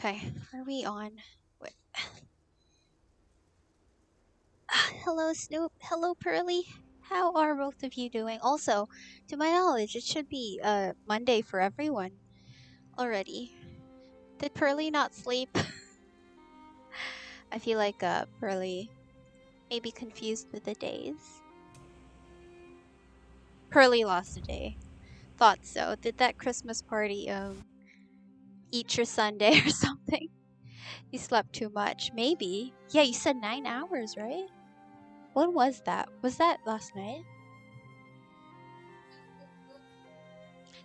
Okay, are we on? Wait. Hello, Snoop. Hello, Pearly. How are both of you doing? Also, to my knowledge, it should be Monday for everyone already. Did Pearly not sleep? I feel like Pearly may be confused with the days. Pearly lost a day. Thought so. Did that Christmas party eat your Sunday or something? You slept too much. Maybe. Yeah, you said 9 hours, right? When was that? Was that last night?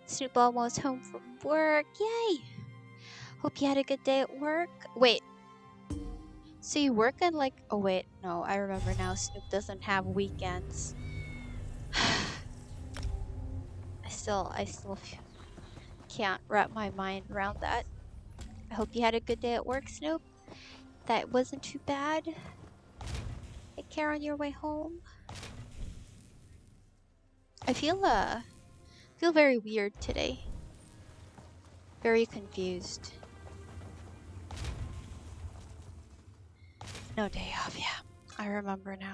Snoop almost home from work. Yay! Hope you had a good day at work. Wait, so you work on like. Oh, wait, no, I remember now. Snoop doesn't have weekends. I still can't wrap my mind around that. I hope you had a good day at work, Snoop. That wasn't too bad. Take care on your way home. I feel very weird today. Very confused. No day off, yeah. I remember now.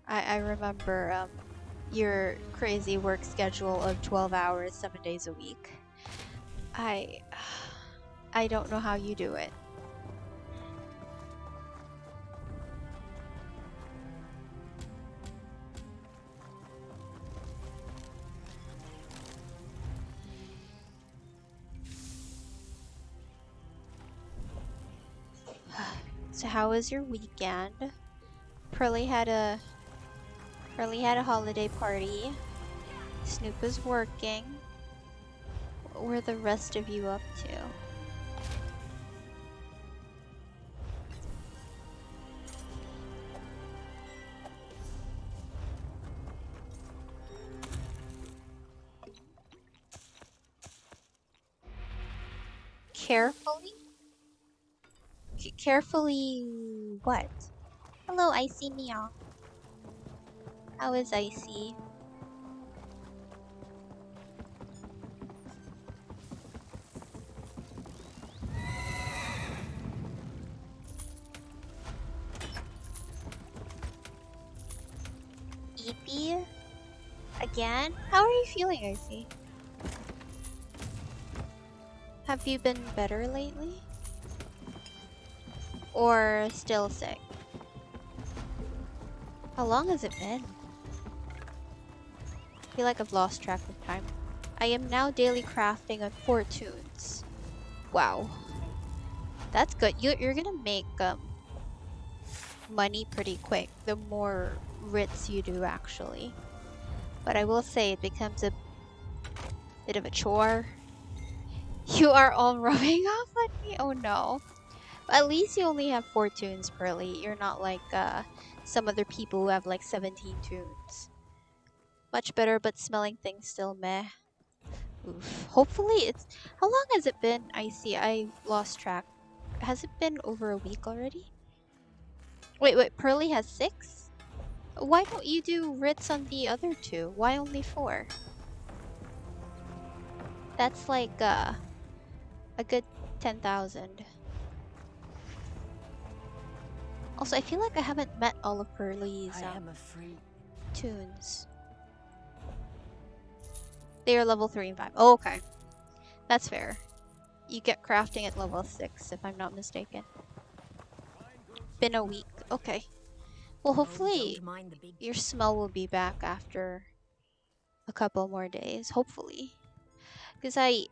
I remember your crazy work schedule of 12 hours, 7 days a week. I I don't know how you do it. So how was your weekend? Pearly had a holiday party. Snoop was working. What were the rest of you up to? Carefully? Carefully what? Hello, Icy Meow. How is Icy? Eepy? Again? How are you feeling, Icy? Have you been better lately? Or still sick? How long has it been? I feel like I've lost track of time. I am now daily crafting on fortunes. Wow. That's good. You're gonna make money pretty quick the more writs you do, actually. But I will say it becomes a bit of a chore. You are all rubbing off on me? Oh no. At least you only have 4 tunes, Pearly. You're not like some other people who have like 17 tunes. Much better, but smelling things still meh. Oof. Hopefully it's... How long has it been? I see. I lost track. Has it been over a week already? Wait. Pearly has 6? Why don't you do writs on the other 2? Why only 4? That's like a good 10,000. Also, I feel like I haven't met all of Pearly's tunes. They are level 3 and 5. Oh, okay. That's fair. You get crafting at level 6, if I'm not mistaken. Been a week. Okay. Well, hopefully your smell will be back after a couple more days. Hopefully. Because I've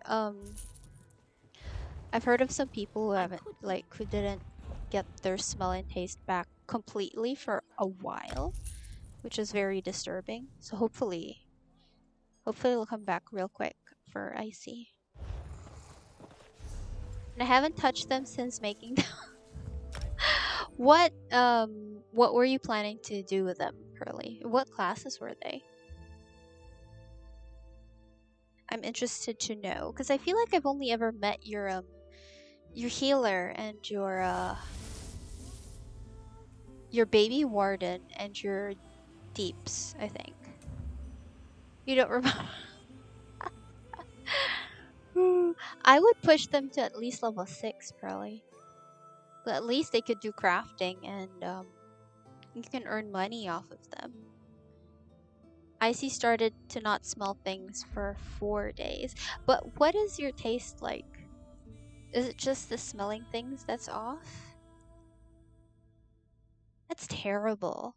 heard of some people who haven't, like, who didn't get their smell and taste back completely for a while, which is very disturbing. So hopefully it'll come back real quick for Icy. And I haven't touched them since making them. What were you planning to do with them, Pearly? What classes were they? I'm interested to know because I feel like I've only ever met your healer and your baby warden and your deeps, I think. You don't remember? I would push them to at least level 6, probably. But at least they could do crafting and you can earn money off of them. Icy started to not smell things for 4 days. But what is your taste like? Is it just the smelling things that's off? That's terrible.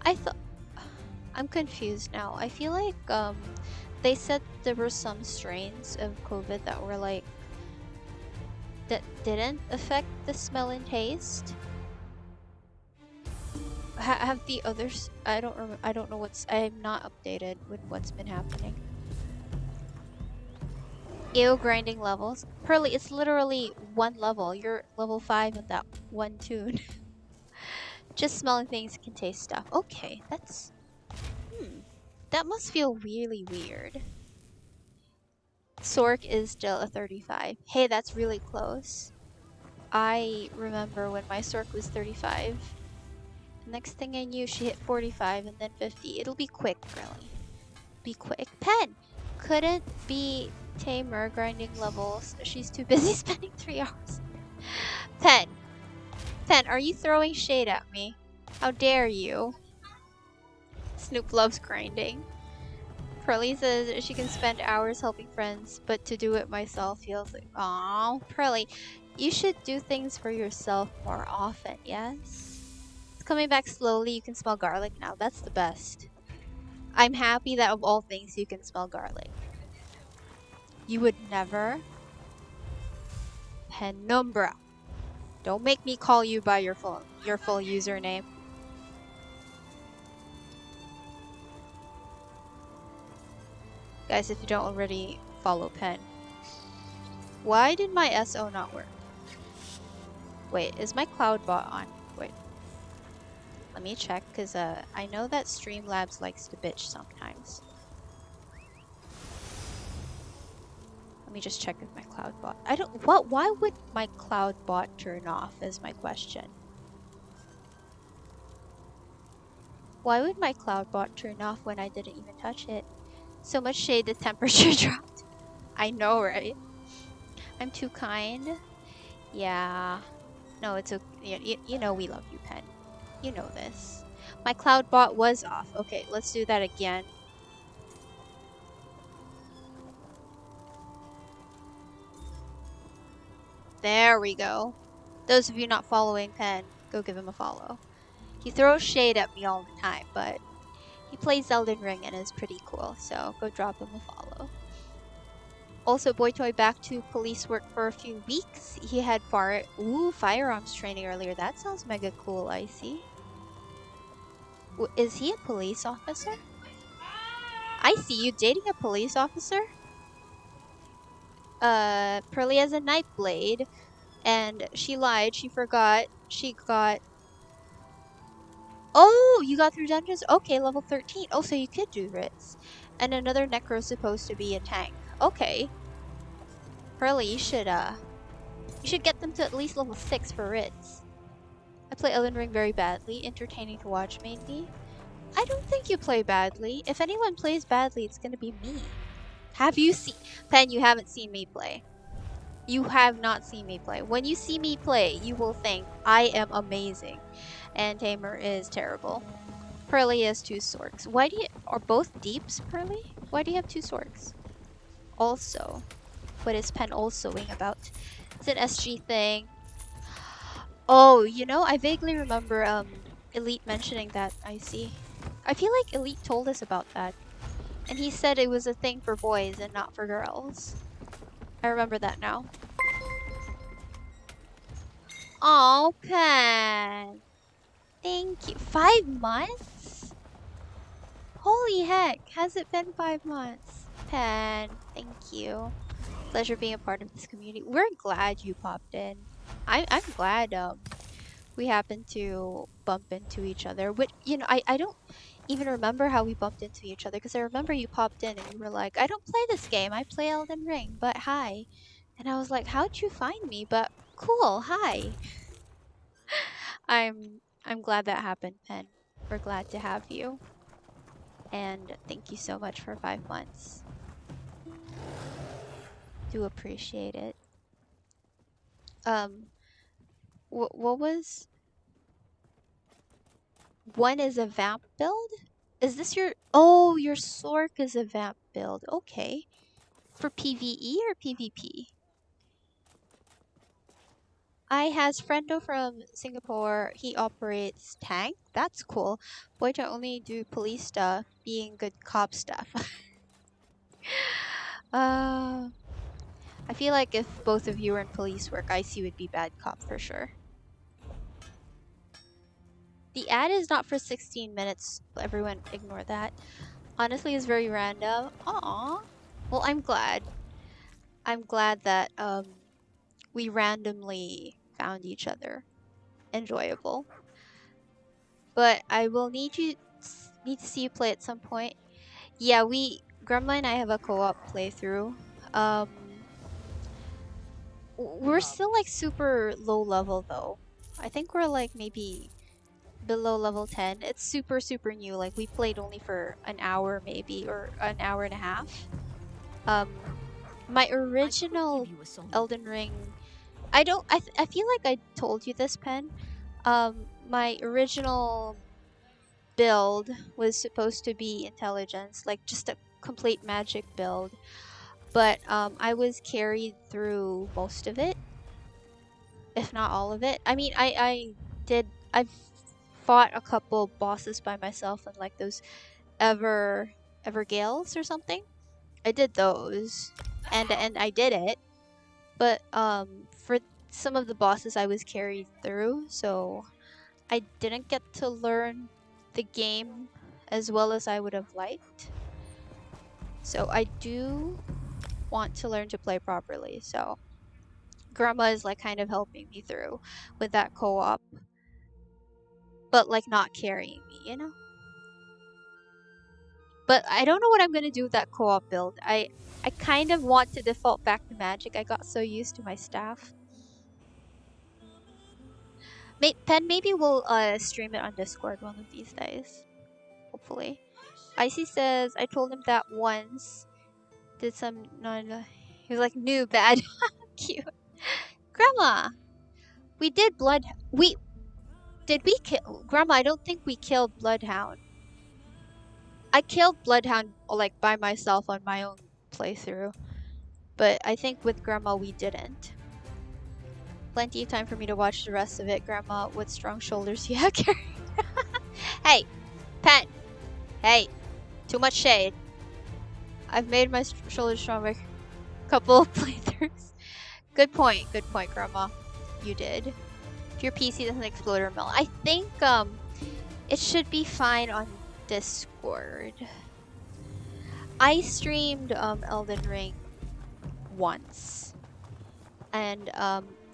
I thought... I'm confused now. I feel like they said there were some strains of COVID that were like... that didn't affect the smell and taste. Have the others... I don't remember. I don't know what's... I'm not updated with what's been happening. Ew, grinding levels. Pearly, it's literally one level. You're level 5 in that one tune. Just smelling things can taste stuff. Okay, that's... That must feel really weird. Sork is still a 35. Hey, that's really close. I remember when my Sork was 35. Next thing I knew, she hit 45 and then 50. It'll be quick, really. Be quick. Pen! Couldn't be tamer grinding levels. She's too busy spending 3 hours. Pen! Pen, are you throwing shade at me? How dare you? Snoop loves grinding. Pearly says she can spend hours helping friends, but to do it myself feels like, aww. Pearly, you should do things for yourself more often, yes? It's coming back slowly, you can smell garlic now. That's the best. I'm happy that of all things you can smell garlic. You would never? Penumbra. Don't make me call you by your full username. Guys, if you don't already follow Pen. Why did my SO not work? Wait, is my cloud bot on? Wait. Let me check, because I know that Streamlabs likes to bitch sometimes. Let me just check if my cloud bot... why would my cloud bot turn off is my question. Why would my cloud bot turn off when I didn't even touch it? So much shade, the temperature dropped. I know, right? I'm too kind. Yeah. No, it's okay. You know we love you, Pen. You know this. My cloud bot was off. Okay, let's do that again. There we go. Those of you not following Pen, go give him a follow. He throws shade at me all the time, but he plays Elden Ring and is pretty cool, so go drop him a follow. Also, Boytoy back to police work for a few weeks. He had firearms training earlier. That sounds mega cool, I see. Is he a police officer? I see you dating a police officer? Pearly has a night blade, and she lied. She forgot. She got... Oh, you got through dungeons? Okay, level 13. Oh, so you could do Ritz. And another Necro's supposed to be a tank. Okay. Pearly, you should get them to at least level 6 for Ritz. I play Elden Ring very badly. Entertaining to watch, mainly. I don't think you play badly. If anyone plays badly, it's gonna be me. Have you seen... Pen, you haven't seen me play. You have not seen me play. When you see me play, you will think I am amazing. And Tamer is terrible. Pearly has 2 Sorks. Why do you... Are both deeps, Pearly? Why do you have 2 Sorks? Also, what is Pen alsoing about? It's an SG thing. Oh, you know, I vaguely remember Elite mentioning that, I see. I feel like Elite told us about that. And he said it was a thing for boys and not for girls. I remember that now. Oh, Pen. Thank you. 5 months? Holy heck, has it been 5 months? Pen, thank you. Pleasure being a part of this community. We're glad you popped in. I'm glad we happened to bump into each other. Which, you know, I don't even remember how we bumped into each other, because I remember you popped in and you were like, I don't play this game, I play Elden Ring, but hi. And I was like, how'd you find me? But cool, hi. I'm glad that happened, Pen. We're glad to have you. And thank you so much for 5 months. Do appreciate it. What was... One is a vamp build? Is this your... Oh, your Sork is a vamp build. Okay. For PvE or PvP? I has friendo from Singapore. He operates tank. That's cool. Boy to only do police stuff, being good cop stuff. I feel like if both of you were in police work, IC would be bad cop for sure. The ad is not for 16 minutes. Everyone ignore that. Honestly, it's very random. Aww. Well, I'm glad. I'm glad that we randomly found each other enjoyable. But I will need to see you play at some point. Yeah, Grandma and I have a co-op playthrough. We're still like super low level though. I think we're like maybe below level 10. It's super new. Like we played only for an hour maybe, or an hour and a half. My original Elden Ring, I feel like I told you this, Pen. My original build was supposed to be intelligence, like just a complete magic build. But I was carried through most of it, if not all of it. I mean, I've fought a couple bosses by myself, and like those ever gales or something. I did those, and I did it. But for some of the bosses, I was carried through, so I didn't get to learn the game as well as I would have liked. So I do want to learn to play properly. So Grandma is like kind of helping me through with that co-op, but like not carrying me, you know? But I don't know what I'm gonna do with that co-op build. I kind of want to default back to magic. I got so used to my staff. Pen, maybe we'll stream it on Discord one of these days. Hopefully. Icy says, I told him that once. Did some he was like, new bad. Cute. Grandma! We did did we kill Grandma? I don't think we killed Bloodhound. I killed Bloodhound like by myself on my own playthrough. But I think with Grandma we didn't. Plenty of time for me to watch the rest of it. Grandma with strong shoulders. Yeah, carried. Hey, Pen. Hey, too much shade. I've made my shoulders stronger a couple of playthroughs. Good point, Grandma. You did. If your PC doesn't explode or melt. I think it should be fine on Discord. I streamed Elden Ring once, and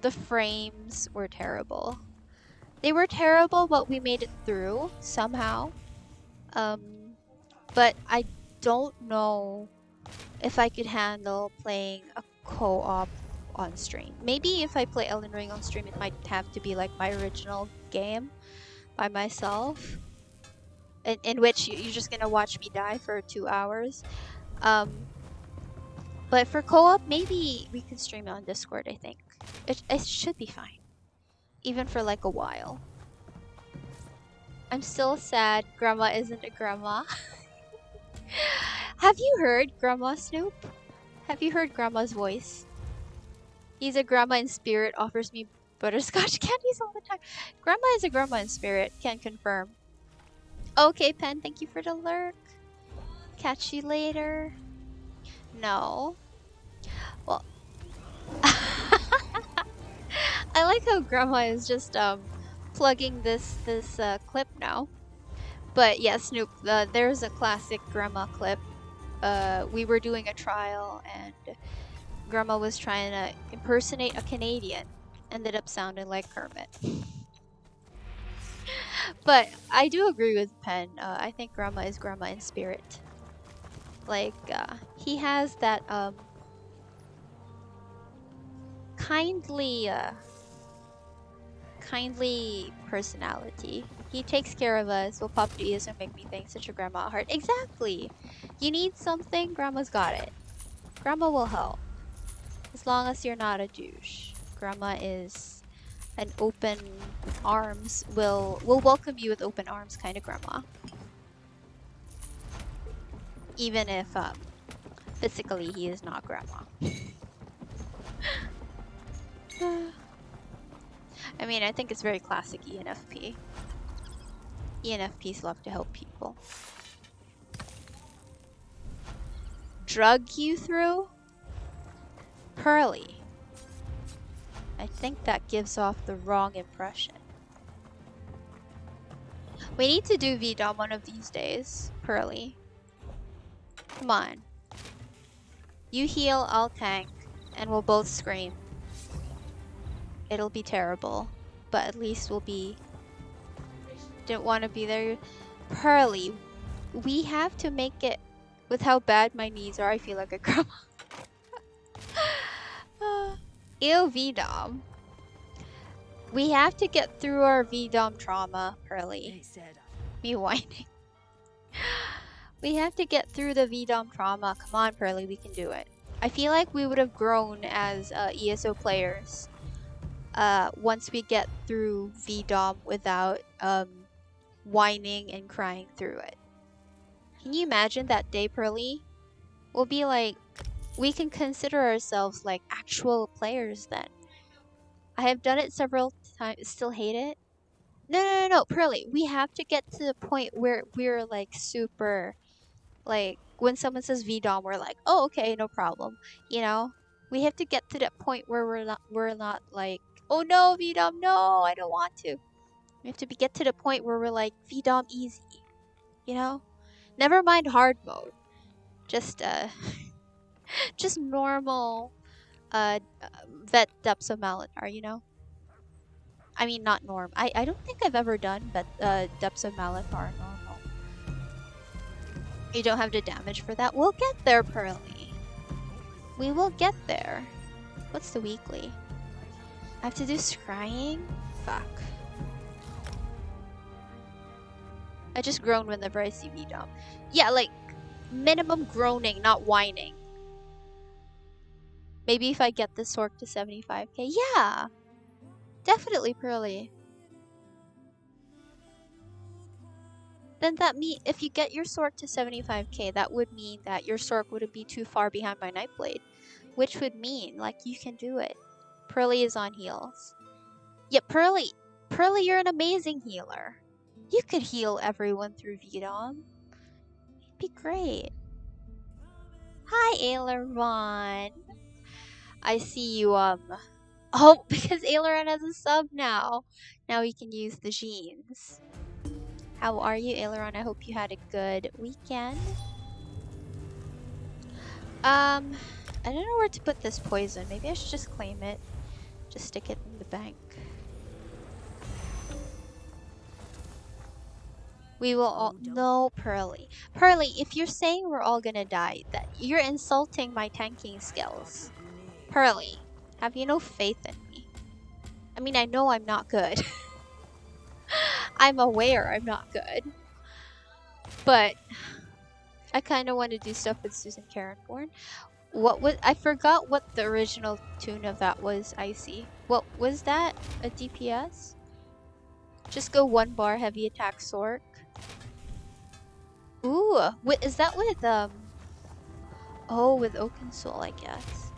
the frames were terrible. They were terrible, but we made it through somehow. But I don't know if I could handle playing a co-op on stream. Maybe if I play Elden Ring on stream, it might have to be like my original game by myself, in which you're just gonna watch me die for 2 hours. But for co-op, maybe we can stream it on Discord. I think it should be fine, even for like a while. I'm still sad Grandma isn't a grandma. Have you heard Grandma Snoop? Have you heard Grandma's voice? He's a grandma in spirit, offers me butterscotch candies all the time. Grandma is a grandma in spirit, can confirm. Okay, Pen, thank you for the lurk. Catch you later. No. Well, I like how Grandma is just plugging this clip now. But yeah, Snoop, there's a classic Grandma clip. We were doing a trial and Grandma was trying to impersonate a Canadian. Ended up sounding like Kermit. But I do agree with Pen. I think Grandma is grandma in spirit. Like, he has that kindly personality. He takes care of us. Will pop to ears and make me think such a grandma at heart. Exactly. You need something, grandma's got it. Grandma will help. As long as you're not a douche. Grandma is an open arms, will welcome you with open arms kind of grandma. Even if physically he is not grandma. I mean, I think it's very classic ENFP. ENFPs love to help people. Drug you through? Pearly. I think that gives off the wrong impression. We need to do VDOM one of these days, Pearly. Come on. You heal, I'll tank, and we'll both scream. It'll be terrible, but at least we'll be... Didn't want to be there. Pearly, we have to make it... With how bad my knees are, I feel like a grandma. Ew, VDOM. We have to get through our VDOM trauma, Pearly. Me whining. We have to get through the VDOM trauma. Come on, Pearly, we can do it. I feel like we would have grown as ESO players once we get through VDOM without whining and crying through it. Can you imagine that day, Pearly? We'll be like, we can consider ourselves like actual players then. I have done it several times, still hate it. No, Pearly, we have to get to the point where we're like super, like when someone says VDOM, we're like, oh, okay, no problem. You know, we have to get to that point where we're not like, oh no, VDOM, no, I don't want to. We have to get to the point where we're like, VDOM easy, you know? Never mind hard mode. Just just normal vet depths of Malatar, you know? I mean, not norm. I don't think I've ever done depths of Malatar normal. You don't have the damage for that. We'll get there, Pearly. We will get there. What's the weekly? I have to do scrying? Fuck. I just groan whenever I see VDOM. Yeah, like, minimum groaning, not whining. Maybe if I get the Sork to 75k. Yeah! Definitely, Pearly. Then that mean if you get your Sork to 75k, that would mean that your Sork wouldn't be too far behind my Nightblade. Which would mean, like, you can do it. Pearly is on heals. Yeah, Pearly, you're an amazing healer. You could heal everyone through VDOM. It'd be great. Hi, Aileron. I see you, Oh, because Aileron has a sub now. Now we can use the jeans. How are you, Aileron? I hope you had a good weekend. I don't know where to put this poison. Maybe I should just claim it. Just stick it in the bank. We will all... No, Pearly. Pearly, if you're saying we're all gonna die, that you're insulting my tanking skills. Pearly, have you no faith in me? I mean, I know I'm not good. I'm aware I'm not good. But I kind of want to do stuff with Susan Carenborn. What was... I forgot what the original tune of that was, Icy. What was that? A DPS? Just go 1 bar heavy attack Sork. Ooh, is that with oh, with Oaken Soul, I guess.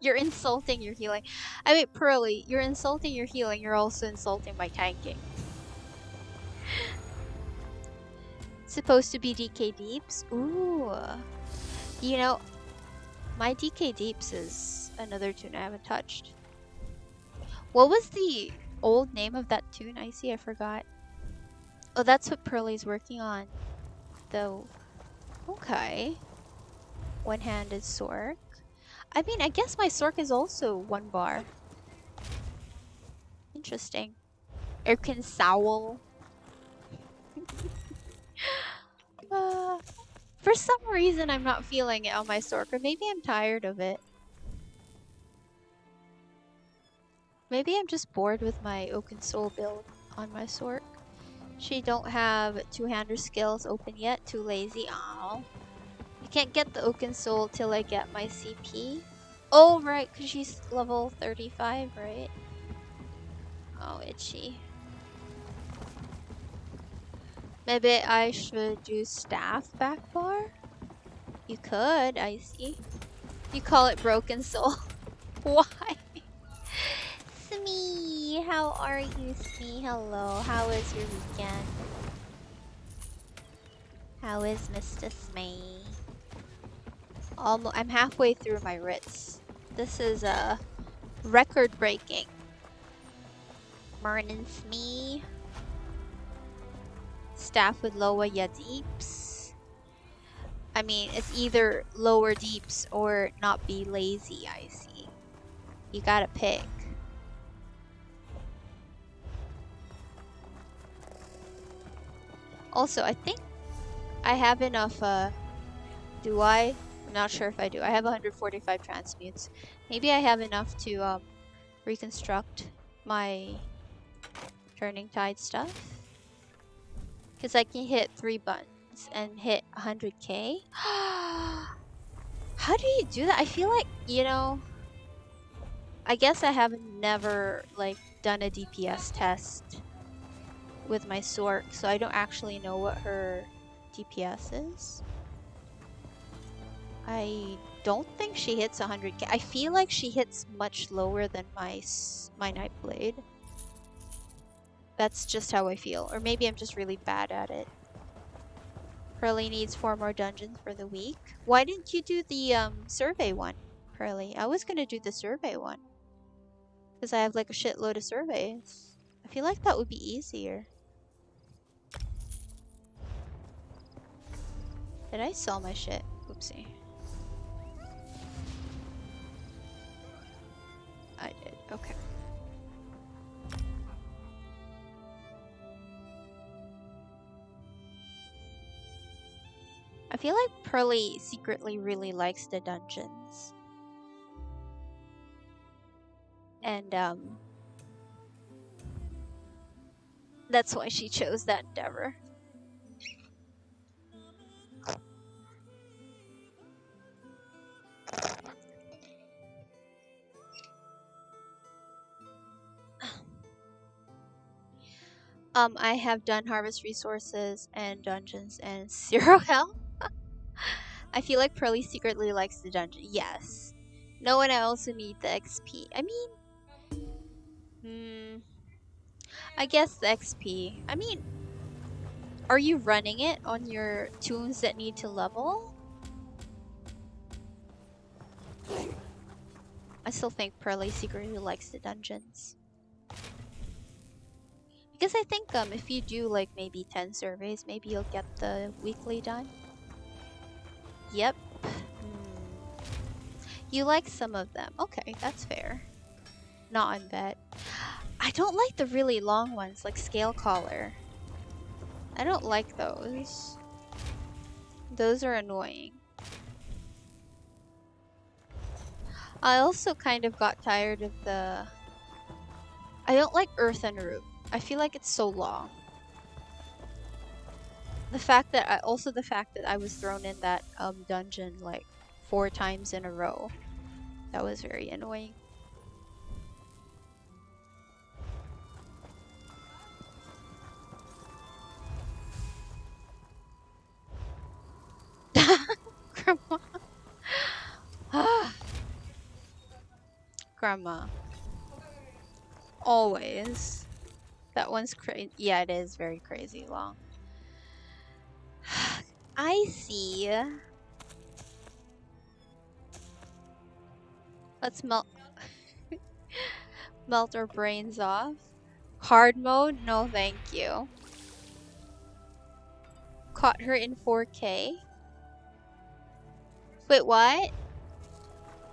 You're insulting your healing. I mean, Pearly, you're insulting your healing, you're also insulting my tanking. Supposed to be DK Deeps? Ooh. You know, my DK Deeps is another tune I haven't touched. What was the old name of that tune, Icy? I forgot. Oh, that's what Pearly's working on, though. Okay. One-handed Sork. I mean, I guess my Sork is also 1 bar. Interesting. Erkin Sowl. For some reason, I'm not feeling it on my Sork, or maybe I'm tired of it. Maybe I'm just bored with my Oaken Soul build on my sword. She don't have two-hander skills open yet. Too lazy. Oh. I can't get the Oaken Soul till I get my CP. Oh, right, because she's level 35, right? Oh, itchy. Maybe I should do staff back bar? You could, I see. You call it Broken Soul. Why? Smee, how are you, Smee? Hello, how was your weekend? How is Mr. Smee? I'm halfway through my writs. This is record breaking. Morning, Smee. Staff with lower ya deeps. I mean, it's either lower deeps or not be lazy, I see. You gotta pick. Also, I think I have enough, do I? I'm not sure if I do. I have 145 transmutes. Maybe I have enough to, reconstruct my Turning Tide stuff. Because I can hit 3 buttons and hit 100k. How do you do that? I feel like, you know, I guess I haven't never, like, done a DPS test with my sword, so I don't actually know what her DPS is. I don't think she hits 100k. I feel like she hits much lower than my Nightblade. That's just how I feel. Or maybe I'm just really bad at it. Pearly needs 4 more dungeons for the week. Why didn't you do the survey one, Pearly? I was gonna do the survey one. Because I have like a shitload of surveys. I feel like that would be easier. Did I sell my shit? Oopsie. I did. Okay. I feel like Pearly secretly really likes the dungeons. And, that's why she chose that endeavor. I have done Harvest Resources and Dungeons and 0 health. I feel like Pearly secretly likes the dungeon. Yes. No, and I also need the XP. I mean, I guess the XP. I mean, are you running it on your toons that need to level? I still think Pearly secretly likes the dungeons. Because I think if you do like maybe 10 surveys, maybe you'll get the weekly done. Yep. You like some of them. Okay, that's fair. Not on vet. I don't like the really long ones, like Scale Collar. I don't like those. Those are annoying. I also kind of got tired of the... I don't like Earthen Root. I feel like it's so long. The fact that I was thrown in that dungeon like 4 times in a row. That was very annoying. Grandma. Grandma. Always. That one's crazy. Yeah, it is very crazy long. I see. Let's melt our brains off. Hard mode? No, thank you. Caught her in 4K. Wait, what?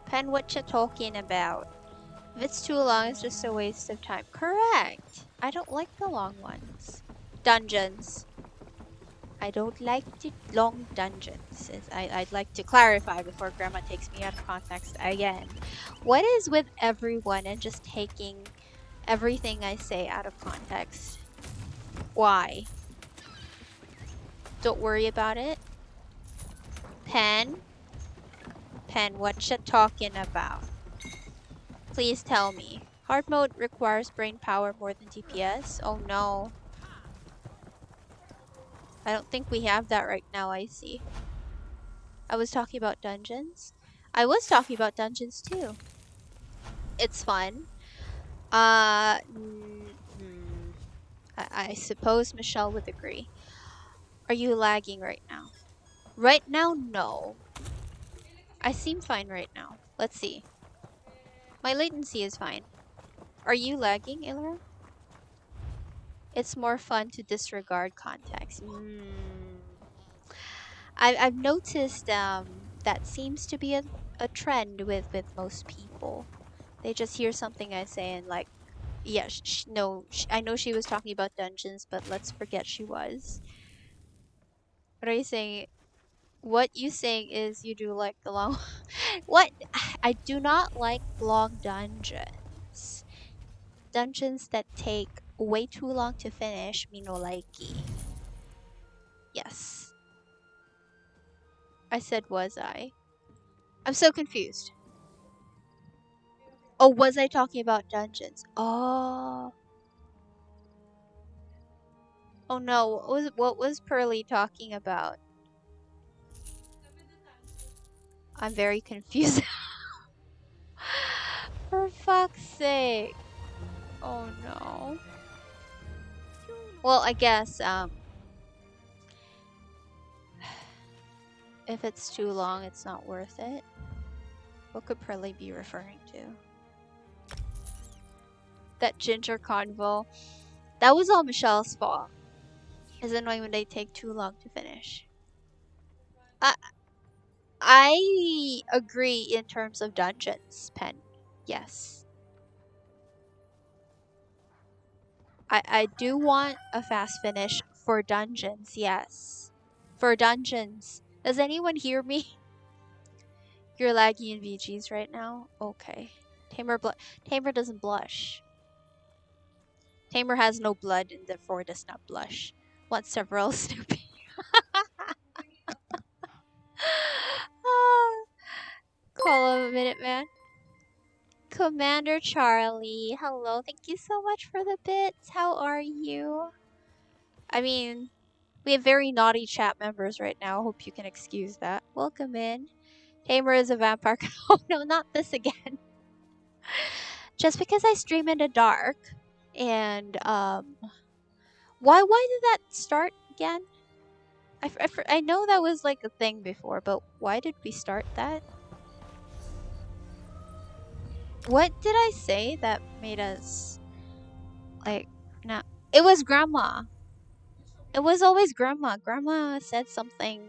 Pen, what you talking about? If it's too long, it's just a waste of time. Correct. I don't like the long ones. Dungeons. I don't like the long dungeons. I'd like to clarify before Grandma takes me out of context again. What is with everyone and just taking everything I say out of context. Why? Don't worry about it. Pen? Pen, what you talking about? Please tell me. Hard mode requires brain power more than DPS? Oh no. I don't think we have that right now, I see. I was talking about dungeons. I was talking about dungeons too. It's fun. I suppose Michelle would agree. Are you lagging right now? Right now, no. I seem fine right now. Let's see. My latency is fine. Are you lagging, Ilra? It's more fun to disregard context. I've noticed that seems to be a trend with most people. They just hear something I say and like, yeah, no, I know she was talking about dungeons, but let's forget she was. What are you saying? What you saying is you do like the long... What? I do not like long dungeons. Dungeons that take way too long to finish, me no likey. Yes. I said was I? I'm so confused. Oh, was I talking about dungeons? Oh. Oh no, what was Pearly talking about? I'm very confused. For fuck's sake. Oh no. Well, I guess if it's too long, it's not worth it. What could Pearly be referring to? That ginger convo. That was all Michelle's fault. It's annoying when they take too long to finish. I agree in terms of dungeons, Pen. Yes. I do want a fast finish for dungeons, yes. For dungeons. Does anyone hear me? You're laggy in VGs right now? Okay. Tamer doesn't blush. Tamer has no blood and therefore does not blush. Want several Snoopy. Call him a minute, man. Commander Charlie, hello. Thank you so much for the bits. How are you? I mean, we have very naughty chat members right now. Hope you can excuse that. Welcome in. Tamer is a vampire. Oh no, not this again. Just because I stream in the dark, and why did that start again? I know that was like a thing before, but why did we start that? What did I say that made us like not? It was Grandma. It was always Grandma. Grandma said something.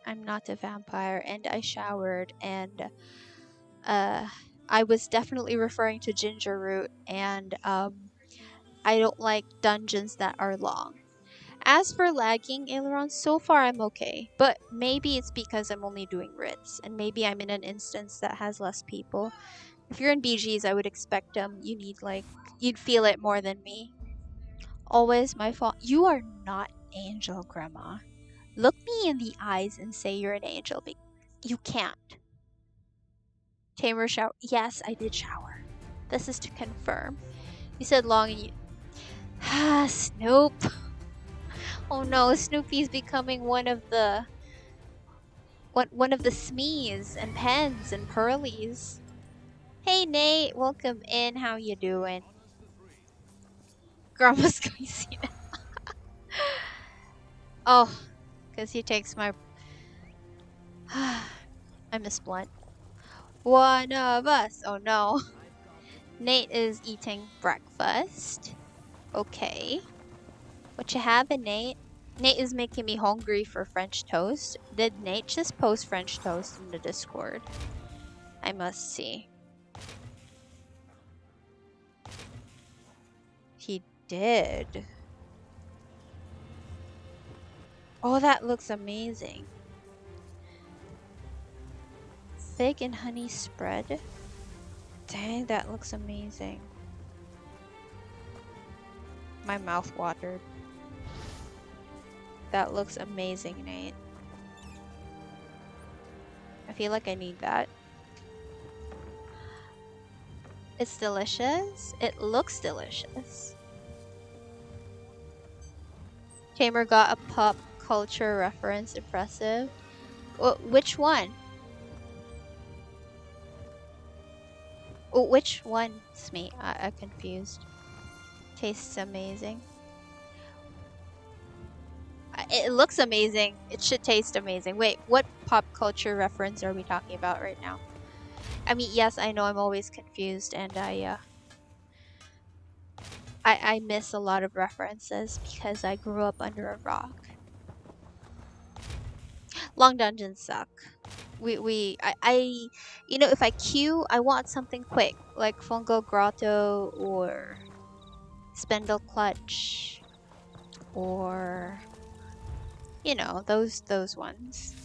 I'm not a vampire, and I showered, and I was definitely referring to ginger root, and I don't like dungeons that are long. As for lagging, Aileron, so far I'm okay, but maybe it's because I'm only doing writs, and maybe I'm in an instance that has less people. If you're in BGs, I would expect you'd feel it more than me. Always my fault. You are not an angel, Grandma. Look me in the eyes and say you're an angel. You can't. Tamer shower. Yes, I did shower. This is to confirm. You said long and you... Snoop. Oh no, Snoopy's becoming one of the Smees and Pens and Pearlies. Hey Nate, welcome in. How you doing? Grandma's squeezing. Oh, because he takes my... I miss Blunt. One of us. Oh no. Nate is eating breakfast. Okay. What you having, Nate? Nate is making me hungry for French toast. Did Nate just post French toast in the Discord? I must see. He did. Oh, that looks amazing. Fig and honey spread. Dang, that looks amazing. My mouth watered. That looks amazing, Nate. I feel like I need that. It's delicious. It looks delicious. Tamer got a pop culture reference. Impressive. Which one? Oh, which one, Smee? I'm confused. Tastes amazing. It looks amazing. It should taste amazing. Wait, what pop culture reference are we talking about right now? I mean, yes, I know I'm always confused, and I miss a lot of references because I grew up under a rock. Long dungeons suck. You know, if I queue, I want something quick, like Fungo Grotto or Spindle Clutch, or you know, those ones.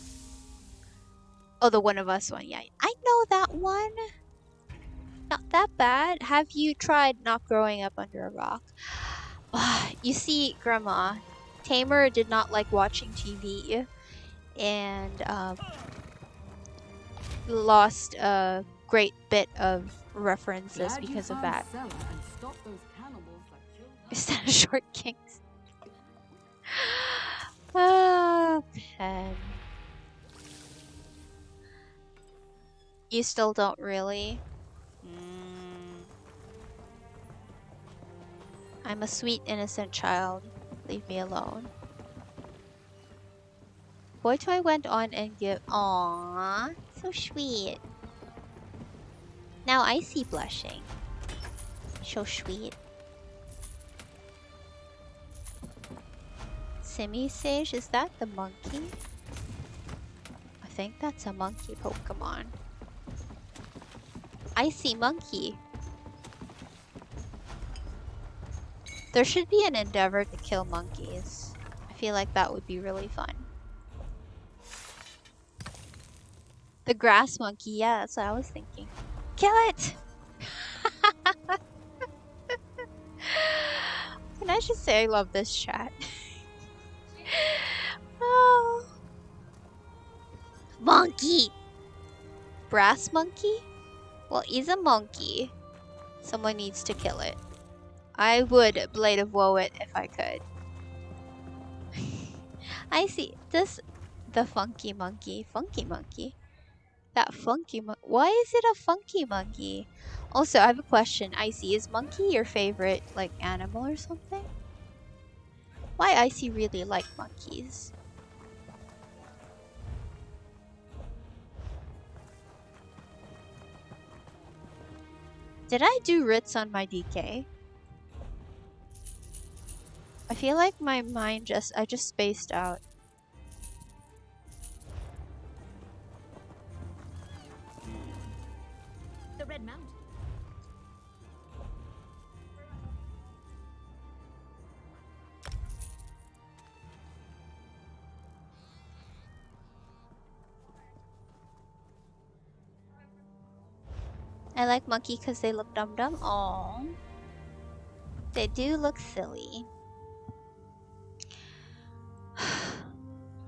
Oh, the One of Us one. Yeah, I know that one. Not that bad. Have you tried not growing up under a rock? You see, Grandma, Tamer did not like watching TV and lost a great bit of references because of that. Instead of Short Kings. Pen. You still don't really? I'm a sweet, innocent child. Leave me alone. Boy Toy went on and give. Aww, so sweet. Now I see blushing. So sweet. Semi-Sage, is that the monkey? I think that's a monkey Pokemon. I see monkey. There should be an endeavor to kill monkeys. I feel like that would be really fun. The grass monkey, yeah, that's what I was thinking. Kill it! Can I just say I love this chat? Oh. Monkey! Brass monkey? Well, he's a monkey. Someone needs to kill it. I would Blade of Woe it if I could. I see. The funky monkey. Funky monkey? That funky why is it a funky monkey? Also, I have a question. Icy, is monkey your favorite, like, animal or something? Why Icy really like monkeys? Did I do Ritz on my DK? I feel like my mind I just spaced out. The Red Mountain. I like monkey because they look dumb. Aww. They do look silly.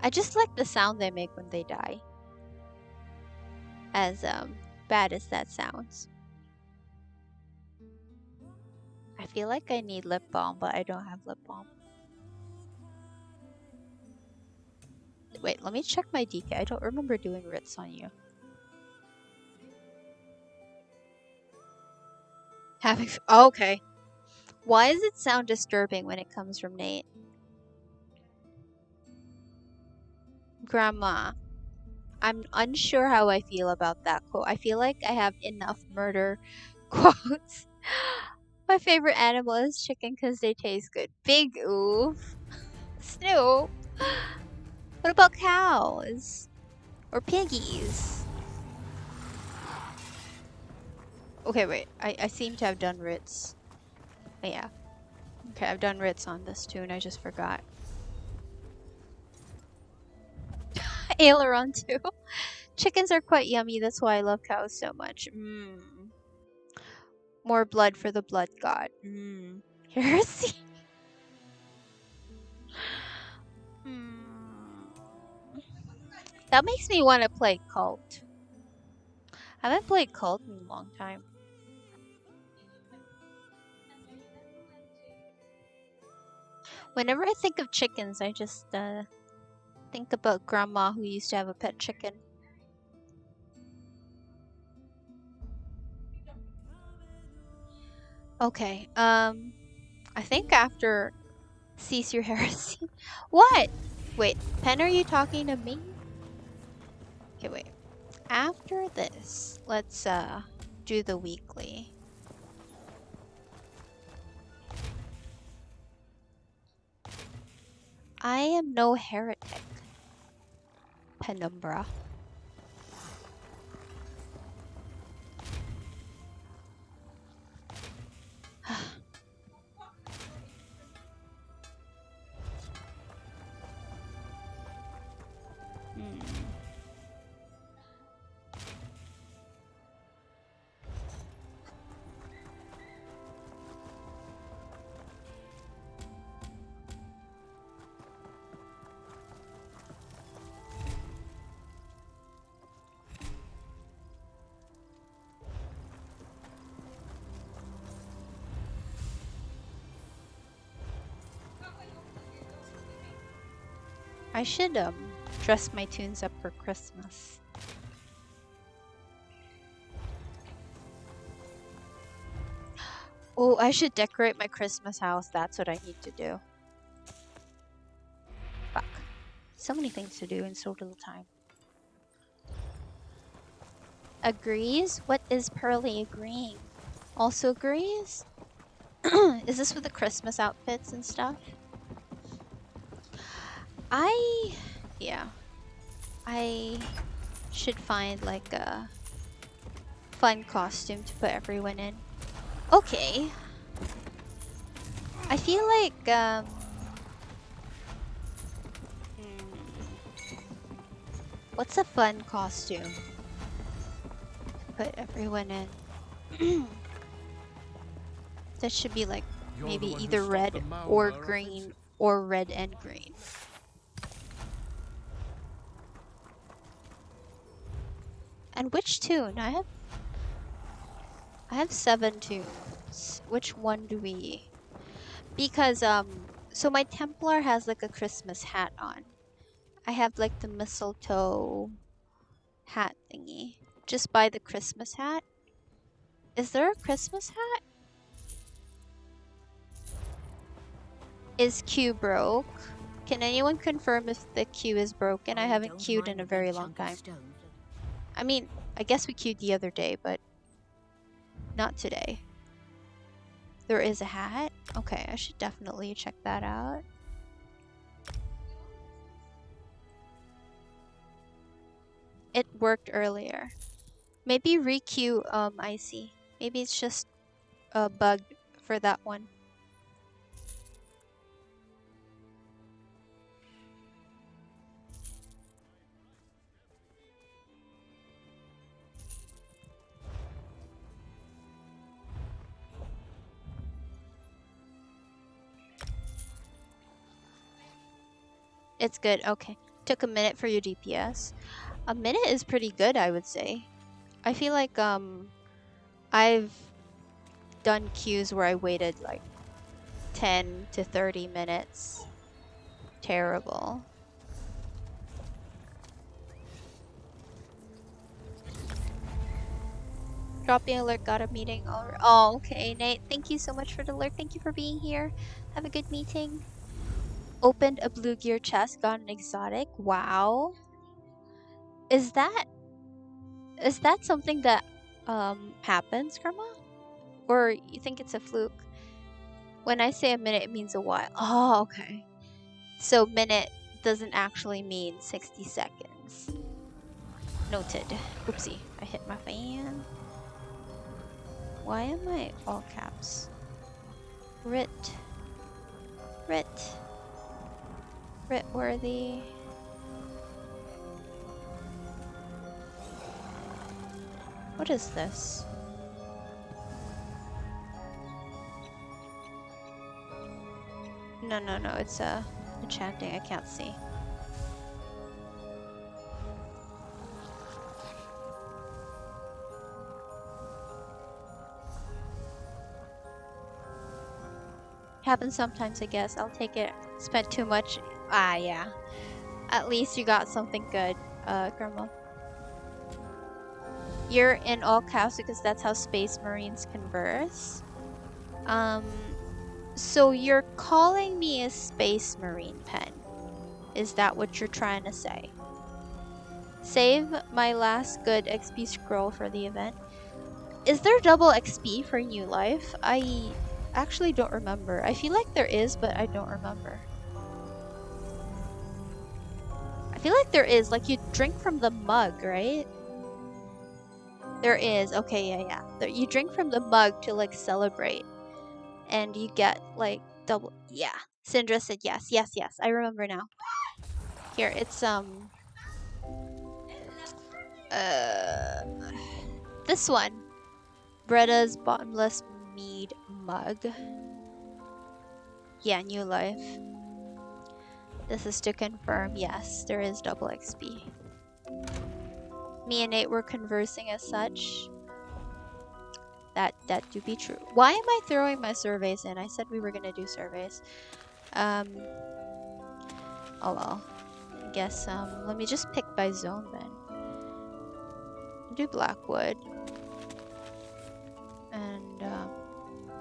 I just like the sound they make when they die. As bad as that sounds. I feel like I need lip balm, but I don't have lip balm. Wait, let me check my DK. I don't remember doing Ritz on you. Oh, okay. Why does it sound disturbing when it comes from Nate? Grandma, I'm unsure how I feel about that quote. I feel like I have enough murder quotes. My favorite animal is chicken because they taste good. Big oof. Snoop. What about cows? Or piggies? Okay, wait. I seem to have done Ritz. Oh, yeah. Okay, I've done Ritz on this too, and I just forgot. Aileron too. Chickens are quite yummy. That's why I love cows so much. More blood for the blood god. Heresy. That makes me want to play Cult. I haven't played Cult in a long time. Whenever I think of chickens, I just think about Grandma who used to have a pet chicken. Okay, I think after Cease Your Heresy. What? Wait, Pen, are you talking to me? Okay, wait. After this, let's do the weekly. I am no heretic. Penumbra. I should dress my tunes up for Christmas. Oh, I should decorate my Christmas house. That's what I need to do. Fuck. So many things to do in so little time. Agrees? What is Pearly agreeing? Also agrees? Is this with the Christmas outfits and stuff? Yeah. I should find like a fun costume to put everyone in. Okay. I feel like, what's a fun costume to put everyone in? That should be like maybe either red or green or red and green. And which tune? I have 7 tunes. Which one do we? Because so my Templar has like a Christmas hat on. I have like the mistletoe hat thingy. Just buy the Christmas hat. Is there a Christmas hat? Is Q broke? Can anyone confirm if the queue is broken? I haven't queued in a very long time. I mean, I guess we queued the other day, but not today. There is a hat? Okay, I should definitely check that out. It worked earlier. Maybe re-queue Icy. Maybe it's just a bug for that one. It's good. Okay. Took a minute for your DPS. A minute is pretty good, I would say. I feel like I've done queues where I waited like 10 to 30 minutes. Terrible. Dropping alert, got a meeting. Oh, okay, Nate. Thank you so much for the alert. Thank you for being here. Have a good meeting. Opened a blue gear chest, got an exotic. Wow. Is that something that happens, Grandma? Or you think it's a fluke? When I say a minute, it means a while. Oh, okay. So minute doesn't actually mean 60 seconds. Noted. Oopsie, I hit my fan. Why am I all caps? Writ worthy. What is this? No, no, no. It's enchanting. I can't see. Happens sometimes, I guess. I'll take it. Spent too much. Ah, yeah. At least you got something good, Grandma. You're in all caps because that's how Space Marines converse. So you're calling me a Space Marine, Pen? Is that what you're trying to say? Save my last good XP scroll for the event. Is there double XP for New Life? I actually don't remember. I feel like there is, but I don't remember. I feel like there is. Like, you drink from the mug, right? There is. Okay, yeah. You drink from the mug to, like, celebrate. And you get, like, double. Yeah. Syndra said yes. Yes. I remember now. Here, it's, this one. Bretta's Bottomless Mead Mug. Yeah, New Life. This is to confirm, yes, there is double XP. Me and Nate were conversing as such. That do be true. Why am I throwing my surveys in? I said we were gonna do surveys. Oh well. I guess, let me just pick by zone then. Do Blackwood. And,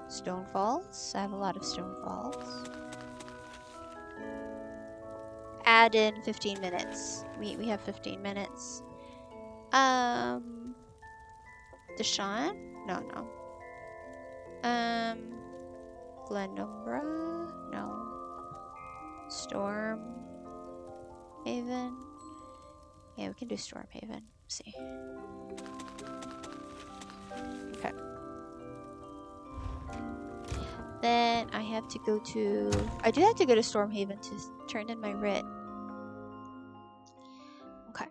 Stonefalls. I have a lot of Stonefalls. Add in 15 minutes. We have 15 minutes. Deshaun? No. Glenumbra? No. Storm Haven? Yeah, we can do Storm Haven. Let's see. Okay. Then I have to go to... I do have to go to Storm Haven to turn in my writ. Okay.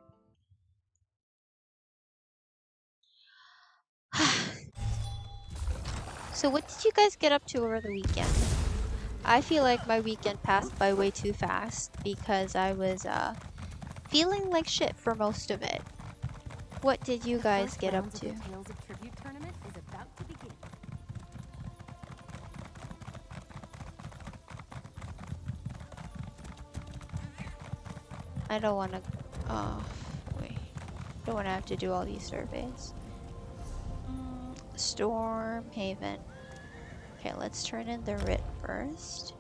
So what did you guys get up to over the weekend? I feel like my weekend passed by way too fast because I was feeling like shit for most of it. What did you guys get up to? I don't want to... wait. Don't want to have to do all these surveys. Storm Haven. Okay, let's turn in the writ first.